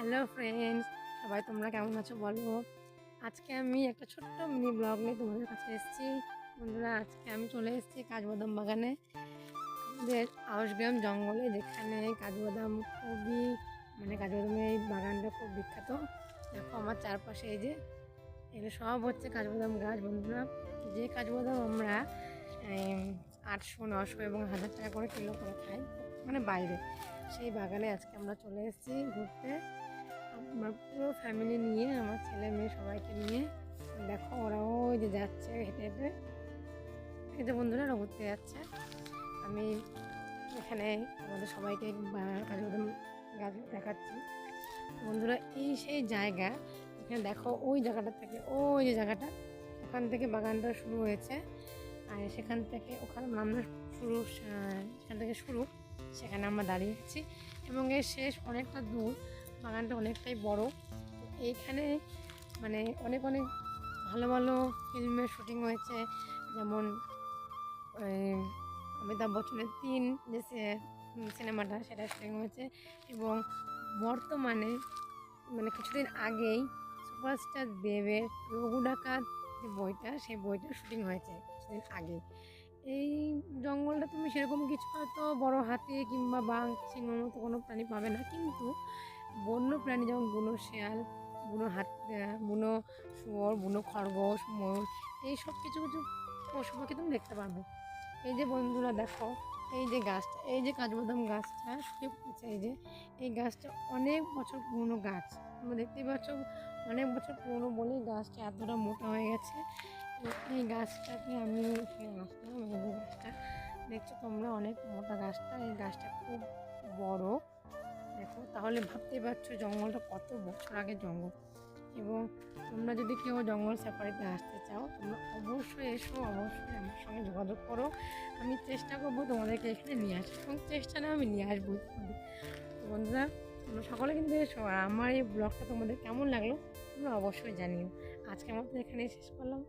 Hello friends, সবাই তোমরা কেমন আছো বলো। আজকে আমি একটা ছোট্ট মিনি ব্লগ নিয়ে তোমাদের কাছে এসেছি। বন্ধুরা, আজকে আমি চলে এসেছি কাজবাদাম বাগানে, আমাদের আউশগ্রাম জঙ্গলে, যেখানে কাজবাদাম খুবই কাজবাদামের এই বাগানটা খুব বিখ্যাত। দেখো আমার চারপাশে এই যে এগুলো সব হচ্ছে কাজবাদাম গাছ। বন্ধুরা, যে কাজবাদাম আমরা 800, 900 এবং 1000 টাকা করে কিলো করে খাই বাইরে, সেই বাগানে আজকে আমরা চলে এসেছি ঘুরতে। আমার পুরো ফ্যামিলি নিয়ে, আমার ছেলে মেয়ে সবাইকে নিয়ে। দেখো ওরা ওই যে যাচ্ছে হেঁটে হেঁটে, এই যে বন্ধুরা ওরা ঘুরতে যাচ্ছে। আমি এখানে আমাদের সবাইকে কাজবাদাম গাছ দেখাচ্ছি। বন্ধুরা, এই সেই জায়গা, এখানে দেখো ওই জায়গাটা থেকে, ওই যে জায়গাটা, ওখান থেকে বাগানটা শুরু হয়েছে। আর সেখান থেকে ওখানে আমরা সেখান থেকে শুরু, সেখানে আমরা দাঁড়িয়ে আছি এবং এর শেষ অনেকটা দূর। বাগানটা অনেকটাই বড়। এইখানে অনেক অনেক ভালো ভালো ফিল্মের শুটিং হয়েছে, যেমন অমিতাভ বচ্চনের 3 যে সিনেমাটা, সেটা শুটিং হয়েছে। এবং বর্তমানে কিছুদিন আগেই সুপারস্টার দেবের রঘু ডাকাত যে বইটা, সেই বইটার শুটিং হয়েছে কিছুদিন আগে। এই জঙ্গলটা তুমি সেরকম কিছু হয়তো বড় হাতি কিংবা বাঘ সিংহর মতো কোনো প্রাণী পাবে না, কিন্তু বন্য প্রাণী যেমন বুনো শেয়াল, বুনো শুয়োর, বুনো খরগোশ, ময়ূর, এই সব কিছু কিছু পশু পাখি তুমি দেখতে পাবে। এই যে বন্ধুরা দেখো, এই যে গাছটা, এই যে কাজবাদাম গাছটা শুকিয়ে পড়েছে, এই গাছটা অনেক বছর পুরনো গাছ। তোমরা দেখতেই পাচ্ছ, অনেক বছর পুরনো বলেই গাছটা এতটা মোটা হয়ে গেছে। এবং এই গাছটাকে আমি এখানে আসলাম, এই যে গাছটা দেখছো তোমরা, অনেক মোটা গাছটা, এই গাছটা খুব বড়। দেখো তাহলে ভাবতেই পারছো জঙ্গলটা কত বছর আগে জঙ্গল। এবং তোমরা যদি কেউ জঙ্গল সাফারিতে আসতে চাও, তোমরা অবশ্যই এসো, অবশ্যই আমার সঙ্গে যোগাযোগ করো। আমি চেষ্টা করবো তোমাদেরকে এখানে নিয়ে আসা, এবং চেষ্টা না আমি নিয়ে আসবো তোমাদের। তো বন্ধুরা, তোমরা সকলে কিন্তু এসো। আর আমার এই ব্লগটা তোমাদের কেমন লাগলো তোমরা অবশ্যই জানিও। আজকের মতো এখানেই শেষ করলাম।